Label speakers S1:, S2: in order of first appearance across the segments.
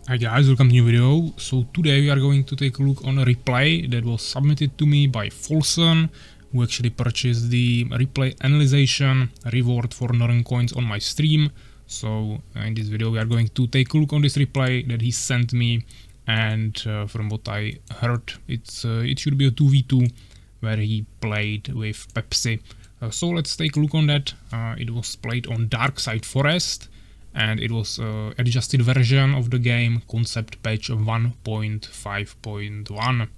S1: Hi guys, welcome to a new video. So today we are going to take a look on a replay that was submitted to me by Folsson, who actually purchased the replay analyzation reward for Noran coins on my stream. So in this video we are going to take a look on this replay that he sent me, and from what I heard it should be a 2v2 where he played with Pepsi. So let's take a look on that. It was played on Dark Side Forest, and it was adjusted version of the game, concept patch 1.5.1.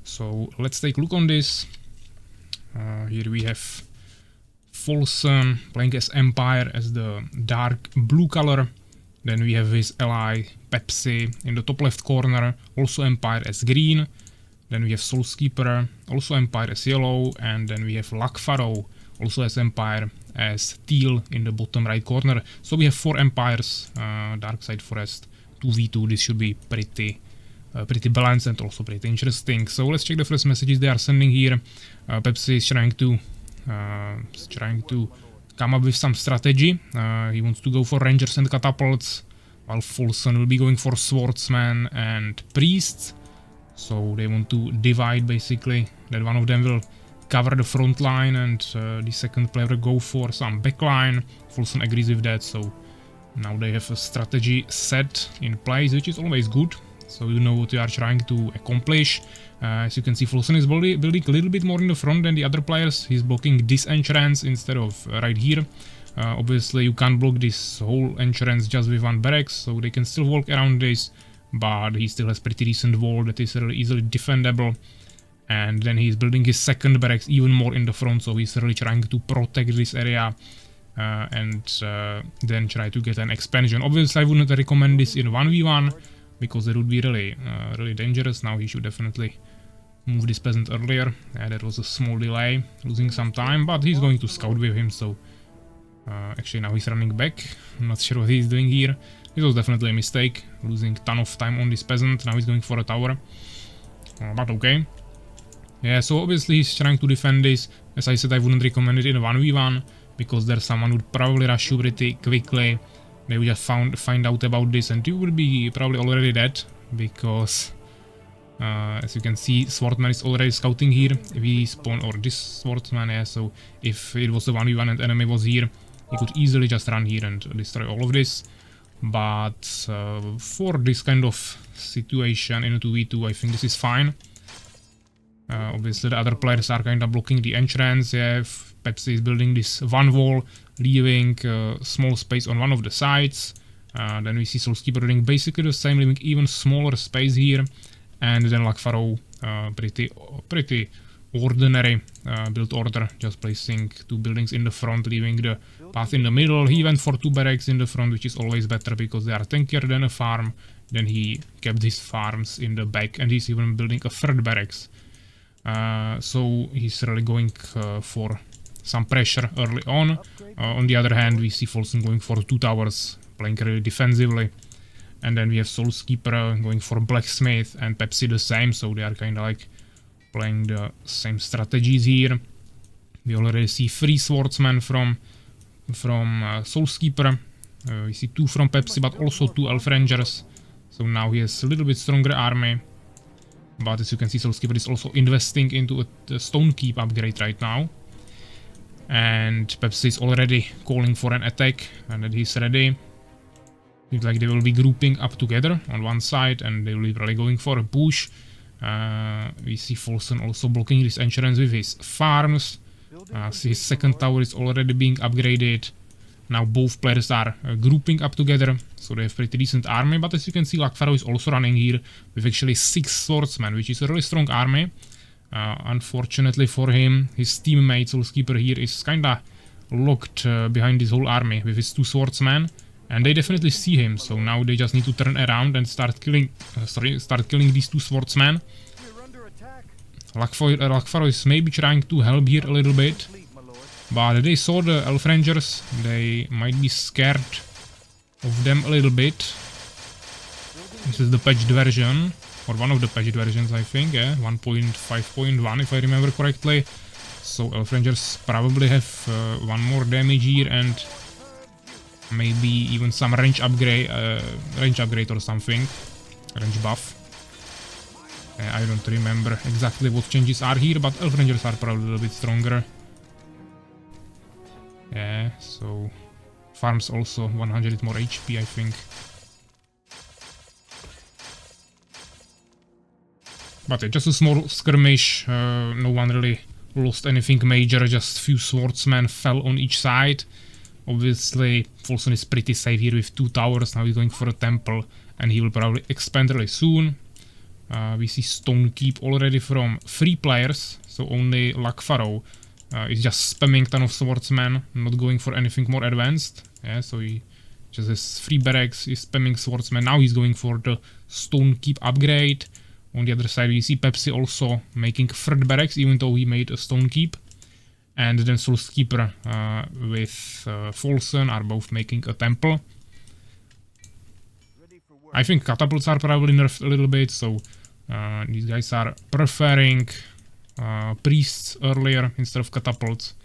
S1: So let's take a look on this. Here we have Folsson playing as Empire as the dark blue color. Then we have his ally Pepsi in the top left corner, also Empire as green. Then we have SoulsKeeper, also Empire as yellow, and then we have LacFarro, also as Empire as teal in the bottom right corner. So we have 4 Empires, Dark Side Forest, 2v2. This should be pretty balanced and also pretty interesting. So let's check the first messages they are sending here. Pepsi is trying to come up with some strategy. He wants to go for Rangers and Catapults, while Folsson will be going for Swordsmen and Priests. So they want to divide, basically, that one of them will cover the front line and the second player will go for some back line. Folsson agrees with that, so now they have a strategy set in place, which is always good, so you know what you are trying to accomplish. As you can see, Folsson is building a little bit more in the front than the other players. He's blocking this entrance instead of right here. Obviously you can't block this whole entrance just with one barracks, so they can still walk around this, but he still has pretty decent wall that is really easily defendable. And then he's building his second barracks even more in the front, so he's really trying to protect this area and then try to get an expansion. Obviously I wouldn't recommend this in 1v1 because it would be really dangerous. Now he should definitely move this peasant earlier. That was a small delay, losing some time, but he's going to scout with him, so actually now he's running back. I'm not sure what he's doing here. It was definitely a mistake, losing a ton of time on this peasant. Now he's going for a tower, but okay. Yeah, so obviously he's trying to defend this. As I said, I wouldn't recommend it in 1v1 because there's someone who would probably rush you pretty quickly. They would just find out about this and you would be probably already dead, because as you can see, Swordman is already scouting here. If he spawn, or this Swordsman, yeah, so if it was a 1v1 and enemy was here, he could easily just run here and destroy all of this. But for this kind of situation in a 2v2, I think this is fine. Obviously the other players are kind of blocking the entrance. Yeah, Pepsi is building this one wall, leaving small space on one of the sides. Then we see SoulsKeeper doing basically the same, leaving even smaller space here. And then LacFarro, pretty ordinary build order, just placing 2 buildings in the front, leaving the path in the middle. He went for 2 barracks in the front, which is always better because they are tankier than a farm. Then he kept his farms in the back, and he's even building a 3rd barracks. So he's really going for some pressure early on. On the other hand, we see Folsson going for 2 towers, playing really defensively. And then we have SoulsKeeper going for Blacksmith, and Pepsi the same, so they are kind of like playing the same strategies here. We already see 3 Swordsmen from SoulsKeeper. We see 2 from Pepsi, but also 2 Elf Rangers. So now he has a little bit stronger army. But as you can see, SoulsKeeper is also investing into a Stone Keep upgrade right now. And Pepsi is already calling for an attack, and that he's ready. Looks like they will be grouping up together on one side, and they will be probably going for a push. We see Folsson also blocking this entrance with his farms. His second tower is already being upgraded. Now both players are grouping up together, so they have pretty decent army. But as you can see, LacFarro is also running here with actually 6 swordsmen, which is a really strong army. Unfortunately for him, his teammate SoulsKeeper here is kinda locked behind this whole army with his 2 swordsmen, and they definitely see him. So now they just need to turn around and start killing these 2 swordsmen. LacFarro is maybe trying to help here a little bit. But they saw the Elf Rangers, they might be scared of them a little bit. This is the patched version, or one of the patched versions, I think, yeah, 1.5.1 if I remember correctly. So Elf Rangers probably have 1 more damage here, and maybe even some range upgrade or something. Range buff. I don't remember exactly what changes are here, but Elf Rangers are probably a little bit stronger. Yeah, so farms also 100 more HP, I think. But yeah, just a small skirmish, no one really lost anything major, just few swordsmen fell on each side. Obviously, Folsson is pretty safe here with 2 towers, now he's going for a temple, and he will probably expand really soon. We see Stone Keep already from 3 players, so only LacFarro is just spamming ton of swordsmen, not going for anything more advanced. Yeah, so he just has 3 barracks, he's spamming swordsmen, now he's going for the Stone Keep upgrade. On the other side we see Pepsi also making 3rd barracks, even though he made a Stone Keep. And then SoulsKeeper with Folsson are both making a temple. I think catapults are probably nerfed a little bit, so these guys are preferring priests earlier instead of catapults.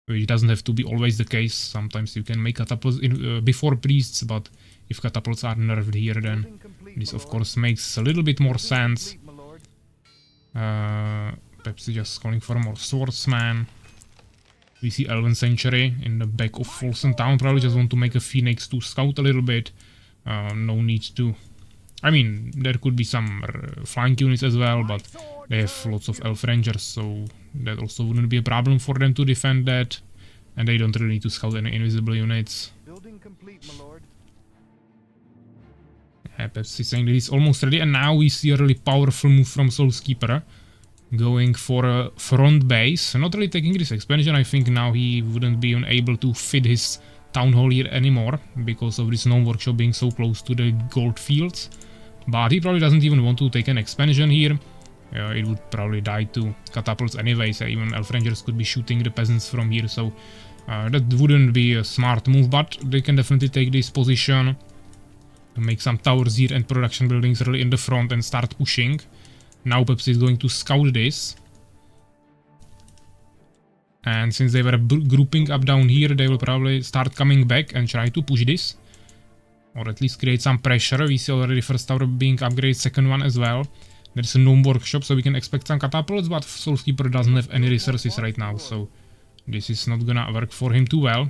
S1: Which doesn't have to be always the case, sometimes you can make catapults before priests, but if catapults are nerfed here, then this of course makes a little bit more sense. Pepsi just calling for more swordsman. We see Elven Sanctuary in the back of Folsson Town, probably just want to make a Phoenix to scout a little bit. No need to... I mean, there could be some flying units as well, but they have lots of Elf Rangers, so that also wouldn't be a problem for them to defend that. And they don't really need to scout any invisible units.
S2: Building complete, my lord.
S1: Pepsi saying that he's almost ready, and now we see a really powerful move from SoulsKeeper. Going for a front base, not really taking this expansion. I think now he wouldn't be able to fit his town hall here anymore because of this gnome workshop being so close to the gold fields. But he probably doesn't even want to take an expansion here. It would probably die to catapults anyways. Even Elf Rangers could be shooting the peasants from here, so that wouldn't be a smart move, but they can definitely take this position to make some towers here and production buildings really in the front and start pushing. Now Pepsi is going to scout this. And since they were grouping up down here, they will probably start coming back and try to push this. Or at least create some pressure. We see already first tower being upgraded, second one as well. There's a gnome workshop, so we can expect some catapults, but SoulsKeeper doesn't have any resources right now, so this is not gonna work for him too well.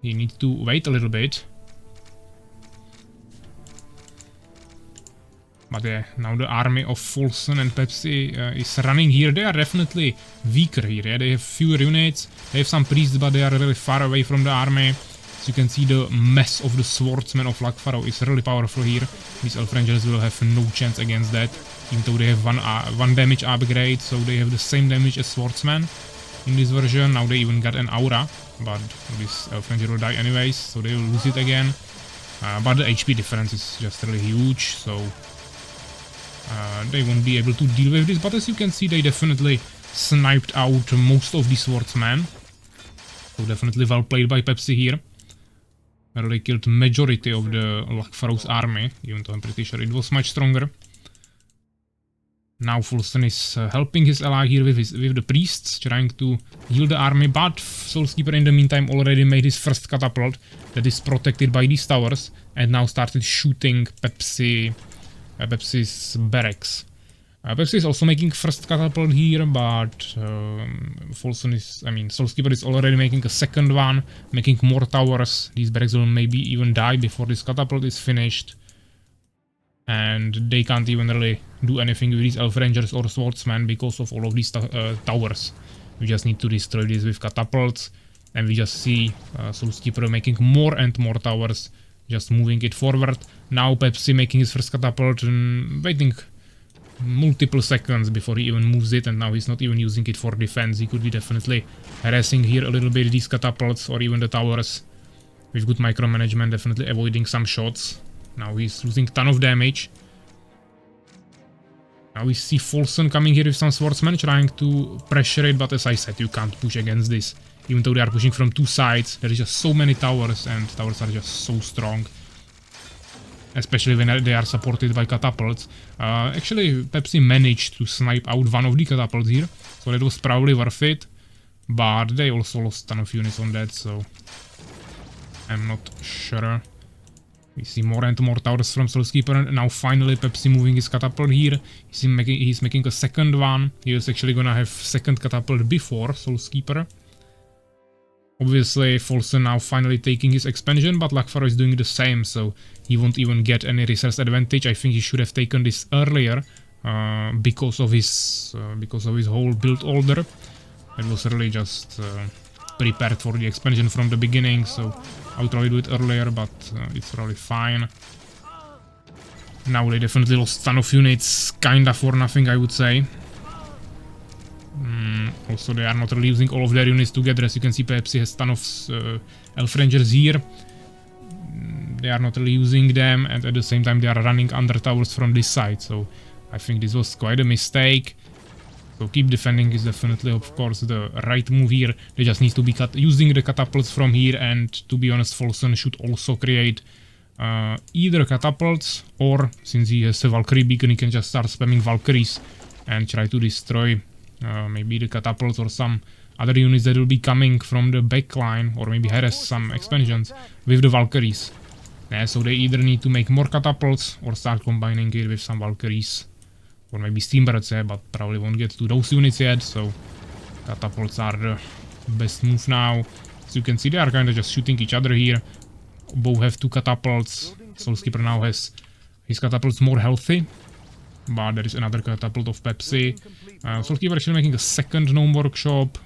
S1: He needs to wait a little bit. But yeah, now the army of Folsson and Pepsi is running here. They are definitely weaker here. Yeah? They have fewer units, they have some priests, but they are really far away from the army. As you can see, the mess of the swordsmen of LacFarro is really powerful here. These Elf Rangers will have no chance against that, even though they have one damage upgrade, so they have the same damage as swordsmen in this version. Now they even got an aura, but this Elf Ranger will die anyways, so they will lose it again. But the HP difference is just really huge, so they won't be able to deal with this. But as you can see, they definitely sniped out most of the swordsmen. So definitely well played by Pepsi here. Really killed majority of the LacFarro's army, even though I'm pretty sure it was much stronger. Now Folsson is helping his ally here with the priests, trying to heal the army, but SoulsKeeper in the meantime already made his first catapult that is protected by these towers, and now started shooting Pepsi's barracks. Pepsi is also making first catapult here, but SoulsKeeper is already making a second one, making more towers. These barracks will maybe even die before this catapult is finished. And they can't even really do anything with these Elf Rangers or Swordsmen because of all of these towers. We just need to destroy this with catapults, and we just see SoulsKeeper making more and more towers, just moving it forward. Now Pepsi making his first catapult and waiting multiple seconds before he even moves it, and now he's not even using it for defense. He could be definitely harassing here a little bit these catapults or even the towers. With good micromanagement, definitely avoiding some shots. Now he's losing a ton of damage. Now we see Folsson coming here with some swordsmen, trying to pressure it, but as I said, you can't push against this. Even though they are pushing from two sides, there is just so many towers, and towers are just so strong. Especially when they are supported by catapults. Actually, Pepsi managed to snipe out one of the catapults here, so that was probably worth it. but they also lost ton of units on that, so I'm not sure. We see more and more towers from SoulsKeeper, and now finally Pepsi moving his catapult here. He's making a second one. He was actually gonna have second catapult before SoulsKeeper. Obviously, Folsson now finally taking his expansion, but LacFarro is doing the same, so he won't even get any resource advantage. I think he should have taken this earlier because of his whole build order. It was really just prepared for the expansion from the beginning, so I would probably do it earlier, but it's really fine. Now they definitely lost ton of units, kinda for nothing, I would say. Also, they are not really using all of their units together. As you can see, Pepsi has ton of Elf Rangers here. They are not really using them, and at the same time they are running under towers from this side, so I think this was quite a mistake. So keep defending is definitely, of course, the right move here. They just need to be using the catapults from here, and to be honest, Folsson should also create either catapults, or since he has a Valkyrie beacon, he can just start spamming Valkyries and try to destroy maybe the catapults or some other units that will be coming from the back line, or maybe harass some expansions with the Valkyries. Yeah, so they either need to make more catapults or start combining it with some Valkyries. Or maybe Steam Birds, yeah, but probably won't get to those units yet, so catapults are the best move now. As you can see, they are kinda just shooting each other here. Both have 2 catapults. SoulsKeeper now has his catapults more healthy, but there is another catapult of Pepsi. SoulsKeeper actually making a second gnome workshop.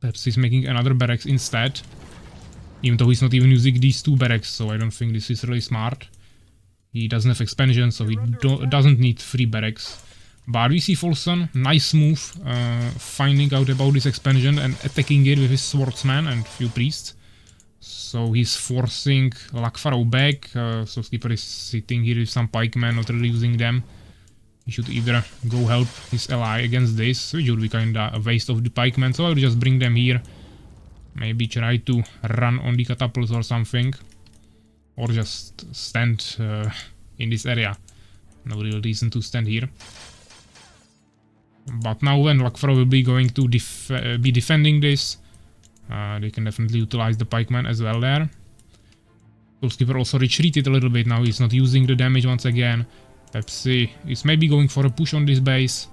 S1: Pepsi is making another barracks instead, even though he's not even using these 2 barracks, so I don't think this is really smart. He doesn't have expansion, so he doesn't need 3 barracks. But we see Folsson, nice move, finding out about this expansion and attacking it with his swordsman and few priests. So he's forcing LacFarro back. SoulsKeeper is sitting here with some pikemen, not really using them. He should either go help his ally against this, which would be kinda a waste of the pikemen, so I will just bring them here. Maybe try to run on the catapults or something. Or just stand in this area. No real reason to stand here. But now when LacFarro will be going to be defending this, they can definitely utilize the pikeman as well there. SoulsKeeper also retreated a little bit, now he's not using the damage once again. Pepsi is maybe going for a push on this base.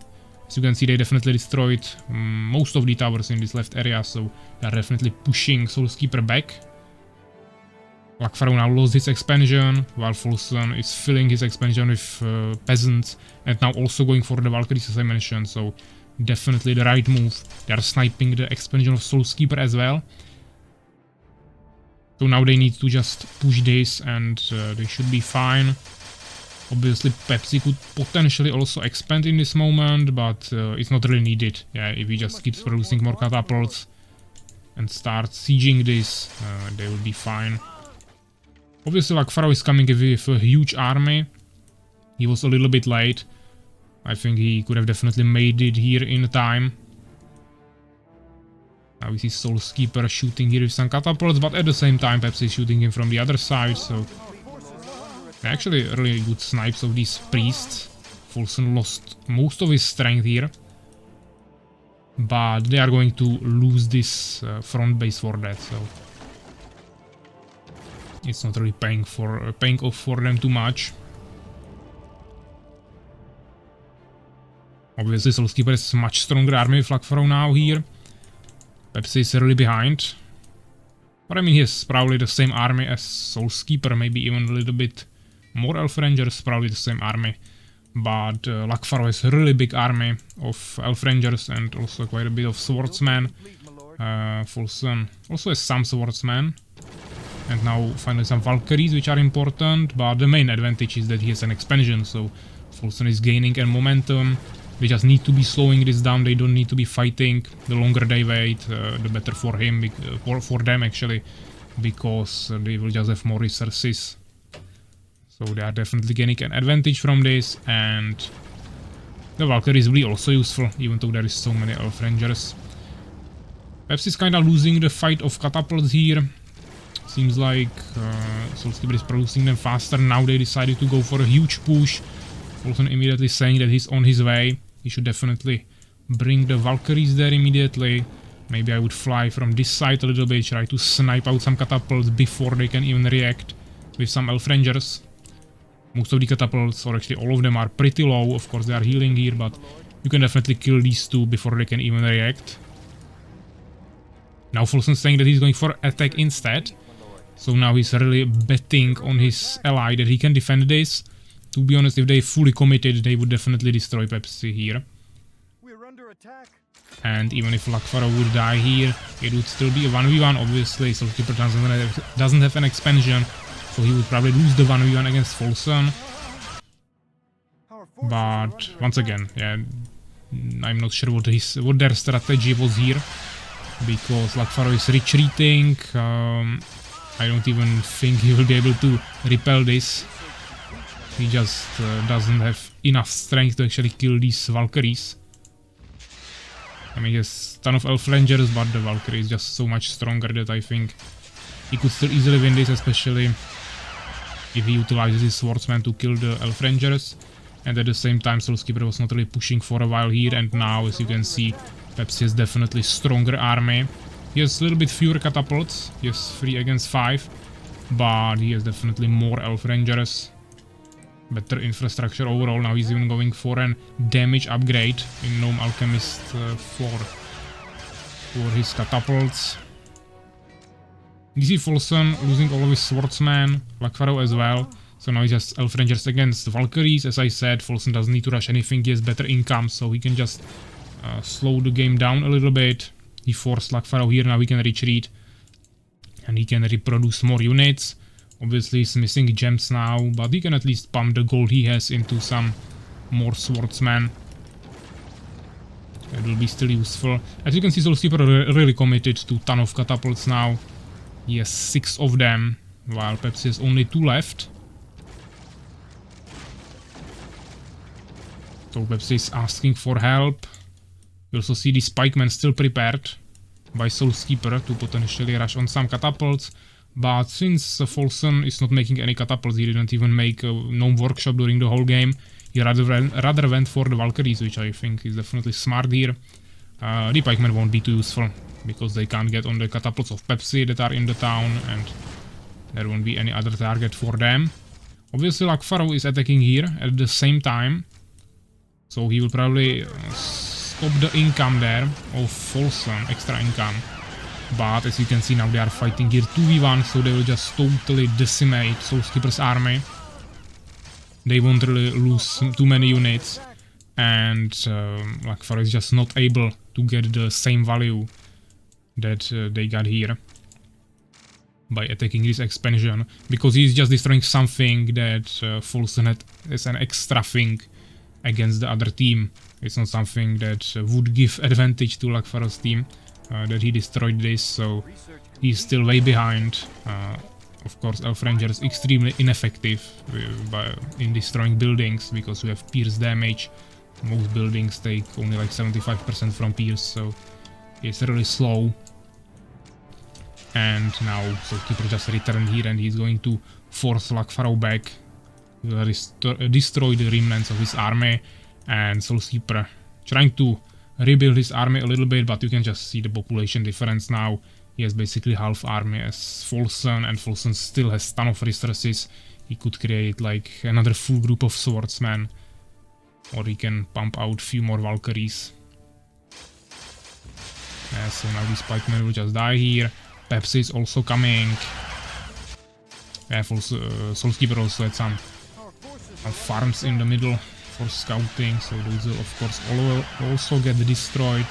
S1: As you can see, they definitely destroyed most of the towers in this left area, so they are definitely pushing SoulsKeeper back. LacFarro now lost his expansion, while Folsson is filling his expansion with peasants, and now also going for the Valkyries as I mentioned, so definitely the right move. They are sniping the expansion of SoulsKeeper as well. So now they need to just push this, and they should be fine. Obviously Pepsi could potentially also expand in this moment, but it's not really needed. Yeah, if he just keeps producing more catapults and starts sieging this, they will be fine. Obviously LacFarro is coming with a huge army. He was a little bit late. I think he could have definitely made it here in time. Now we see SoulsKeeper shooting here with some catapults, but at the same time Pepsi is shooting him from the other side, so... Actually really good snipes of these priests. Folsson lost most of his strength here. But they are going to lose this front base for that, so... It's not really paying off for them too much. Obviously SoulsKeeper is a much stronger army with LacFarro now here. Pepsi is really behind. But I mean, he has probably the same army as SoulsKeeper, maybe even a little bit more Elf Rangers, probably the same army. But LacFarro has a really big army of Elf Rangers and also quite a bit of swordsmen. Folsson also has some swordsmen. And now finally some Valkyries, which are important, but the main advantage is that he has an expansion, so Folsson is gaining a momentum. They just need to be slowing this down, they don't need to be fighting. The longer they wait, the better for him, for them actually, because they will just have more resources. So they are definitely gaining an advantage from this, and the Valkyries will be also useful, even though there is so many Elf Rangers. Pepsi is kinda losing the fight of catapults here. Seems like SoulsKeeper is producing them faster. Now they decided to go for a huge push. Folsson immediately saying that he's on his way. He should definitely bring the Valkyries there immediately. Maybe I would fly from this side a little bit, try to snipe out some catapults before they can even react with some elf rangers. Most of the catapults, or actually all of them, are pretty low. Of course they are healing here, but you can definitely kill these two before they can even react. Now Folsson's saying that he's going for attack instead. So now he's really betting on his ally that he can defend this. To be honest, if they fully committed, they would definitely destroy Pepsi here. And even if LacFarro would die here, it would still be a 1v1. Obviously, SoulsKeeper doesn't have an expansion, so he would probably lose the 1v1 against Folsson. But once again, yeah, I'm not sure what their strategy was here, because LacFarro is retreating. I don't even think he will be able to repel this. He just doesn't have enough strength to actually kill these Valkyries. I mean, he has a ton of elf rangers, but the Valkyrie is just so much stronger that I think he could still easily win this, especially if he utilizes his swordsman to kill the elf rangers. And at the same time, SoulsKeeper was not really pushing for a while here, and now, as you can see, Pepsi is definitely stronger army. He has a little bit fewer catapults, he has 3 against 5, but he has definitely more elf rangers. Better infrastructure overall. Now he's even going for an damage upgrade in Gnome Alchemist for his catapults. You see Folsson losing all of his swordsmen, LacFarro as well. So now he has elf rangers against Valkyries. As I said, Folsson doesn't need to rush anything, he has better income, so he can just slow the game down a little bit. He forced LacFarro here, now he can retreat. And he can reproduce more units. Obviously he's missing gems now, but he can at least pump the gold he has into some more swordsmen. That will be still useful. As you can see, SoulsKeeper really committed to a ton of catapults now. He has 6 of them, while Pepsi has only 2 left. So Pepsi is asking for help. You also see the spikemen still prepared by SoulsKeeper to potentially rush on some catapults. But since Folsson is not making any catapults, he didn't even make a Gnome Workshop during the whole game. He rather went for the Valkyries, which I think is definitely smart here. The pikemen won't be too useful, because they can't get on the catapults of Pepsi that are in the town, and there won't be any other target for them. Obviously LacFarro is attacking here at the same time, so he will probably stop the income there of Folsson, extra income. But as you can see now, they are fighting here 2v1, so they will just totally decimate SoulsKeeper's army. They won't really lose too many units, and LacFarro is just not able to get the same value that they got here by attacking this expansion, because he's just destroying something that Folsson had as an extra thing against the other team. It's not something that would give advantage to LacFarro's team. That he destroyed this, so he's still way behind. Of course, Elf Ranger is extremely ineffective in destroying buildings, because we have pierce damage. Most buildings take only like 75% from pierce, so it's really slow. And now SoulsKeeper just returned here, and he's going to force LacFarro back. He will destroy the remnants of his army, and SoulsKeeper trying to rebuild his army a little bit, but you can just see the population difference now. He has basically half army as Folsson, and Folsson still has ton of resources. He could create like another full group of swordsmen, or he can pump out few more Valkyries. So now these pikemen will just die here. Pepsi is also coming. SoulsKeeper also had some farms in the middle for scouting, so those will of course also get destroyed.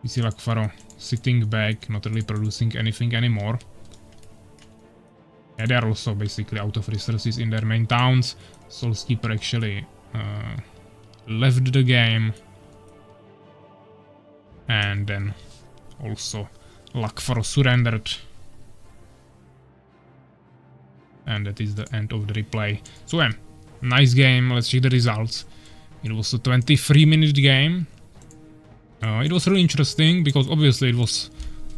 S1: You see LacFarro sitting back, not really producing anything anymore. Yeah, they are also basically out of resources in their main towns. SoulsKeeper actually left the game. And then also LacFarro surrendered. And that is the end of the replay. So yeah, nice game. Let's check the results. It was a 23-minute game. It was really interesting, because obviously it was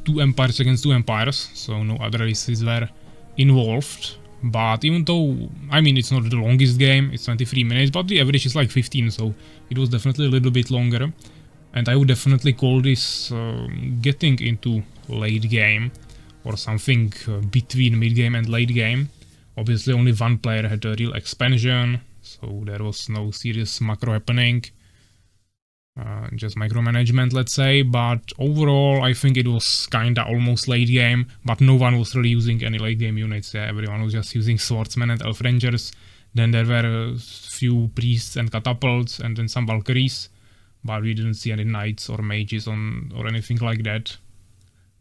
S1: 2 empires against 2 empires, so no other races were involved. But even though, I mean, it's not the longest game, it's 23 minutes, but the average is like 15, so it was definitely a little bit longer. And I would definitely call this getting into late game or something between mid game and late game. Obviously only one player had a real expansion, so there was no serious macro happening. Just micromanagement, let's say, but overall I think it was kinda almost late game, but no one was really using any late game units. Yeah, everyone was just using swordsmen and elf rangers. Then there were a few priests and catapults and then some Valkyries, but we didn't see any knights or mages or anything like that.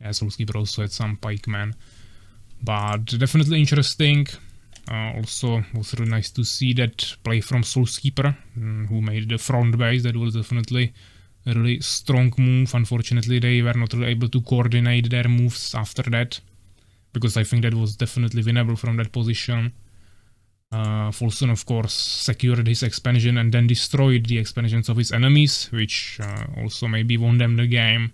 S1: Yeah, SoulsKeeper also had some pikemen, but definitely interesting. Also was really nice to see that play from SoulsKeeper, who made the front base. That was definitely a really strong move. Unfortunately they were not really able to coordinate their moves after that, because I think that was definitely winnable from that position. Folsson of course secured his expansion and then destroyed the expansions of his enemies, which also maybe won them the game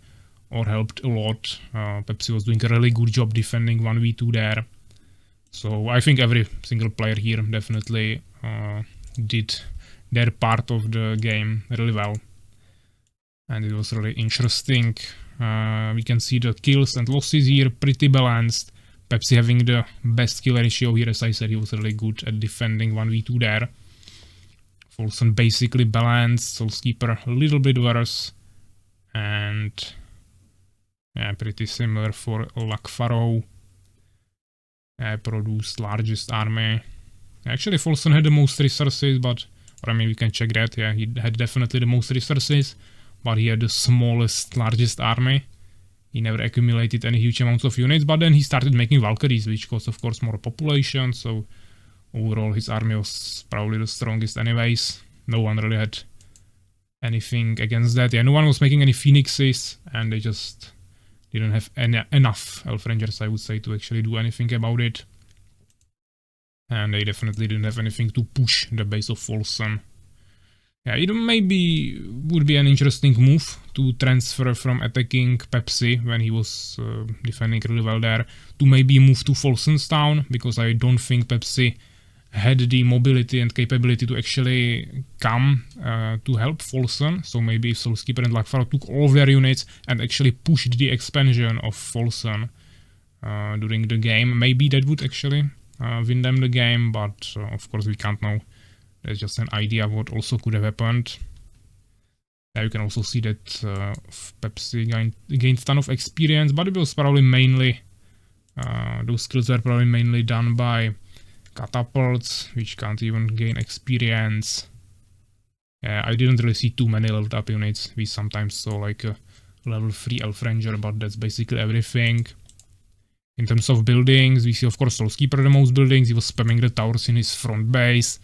S1: or helped a lot. Pepsi was doing a really good job defending 1v2 there. So I think every single player here definitely did their part of the game really well. And it was really interesting. We can see the kills and losses here pretty balanced. Pepsi having the best kill ratio here, as I said, he was really good at defending 1v2 there. Folsson basically balanced, SoulsKeeper a little bit worse. And yeah, pretty similar for LacFarro. Produced largest army. Actually, Folsson had the most resources, but or I mean, we can check that. Yeah, he had definitely the most resources, but he had the smallest, largest army. He never accumulated any huge amounts of units, but then he started making Valkyries, which caused, of course, more population. So overall, his army was probably the strongest, anyways. No one really had anything against that. Yeah, no one was making any Phoenixes, and they just didn't have enough Elf Rangers, I would say, to actually do anything about it. And they definitely didn't have anything to push the base of Folsson. Yeah, it maybe would be an interesting move to transfer from attacking Pepsi when he was defending really well there to maybe move to Folsson's town, because I don't think Pepsi had the mobility and capability to actually come to help Folsson. So maybe if SoulsKeeper and LacFarro took all of their units and actually pushed the expansion of Folsson during the game, maybe that would actually win them the game, but of course we can't know. That's just an idea of what also could have happened. There you can also see that Pepsi gained a ton of experience, but it was probably mainly, those skills were probably mainly done by catapults, which can't even gain experience. I didn't really see too many leveled up units. We sometimes saw like a level 3 Elf Ranger, but that's basically everything. In terms of buildings, we see of course SoulsKeeper the most buildings. He was spamming the towers in his front base.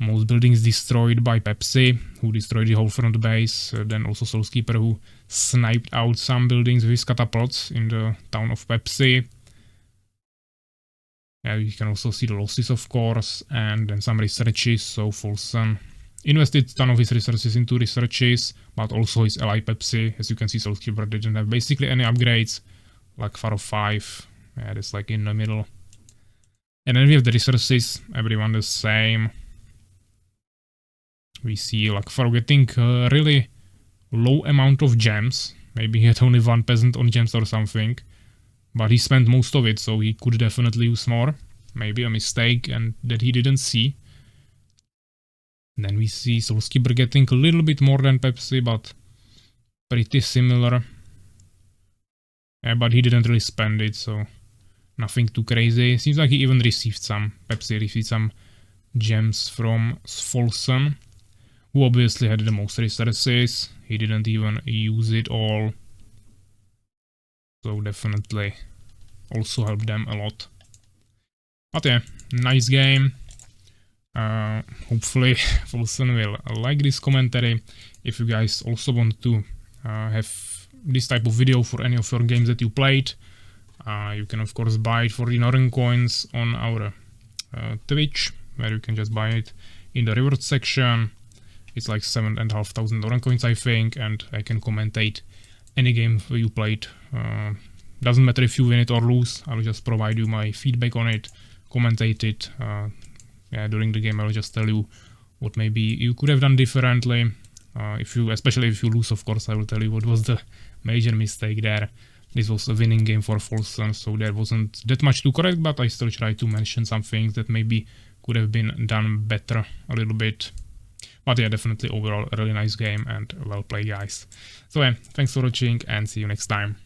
S1: Most buildings destroyed by Pepsi, who destroyed the whole front base. Then also SoulsKeeper, who sniped out some buildings with his catapults in the town of Pepsi. Yeah, you can also see the losses, of course, and then some researches. So Folsson invested a ton of his resources into researches, but also his ally Pepsi. As you can see, SoulsKeeper didn't have basically any upgrades. LacFarro 5, yeah, that's like in the middle. And then we have the resources, everyone the same. We see LacFarro getting a really low amount of gems. Maybe he had only 1 peasant on gems or something. But he spent most of it, so he could definitely use more. Maybe a mistake and that he didn't see. Then we see SoulsKeeper getting a little bit more than Pepsi, but pretty similar. Yeah, but he didn't really spend it, so nothing too crazy. Seems like he even received some. Pepsi received some gems from Folsson, who obviously had the most resources. He didn't even use it all. So definitely also helped them a lot. But yeah, nice game. Hopefully Folsson will like this commentary. If you guys also want to have this type of video for any of your games that you played, you can of course buy it for the Noran coins on our Twitch, where you can just buy it in the reward section. It's like 7,500 Noran coins, I think, and I can commentate any game you played. Doesn't matter if you win it or lose, I'll just provide you my feedback on it, commentate it. Yeah, during the game I'll just tell you what maybe you could have done differently. Especially if you lose, of course, I will tell you what was the major mistake there. This was a winning game for Folsson, so there wasn't that much to correct, but I still try to mention some things that maybe could have been done better a little bit. But yeah, definitely overall a really nice game and well played, guys. So yeah, thanks for watching and see you next time.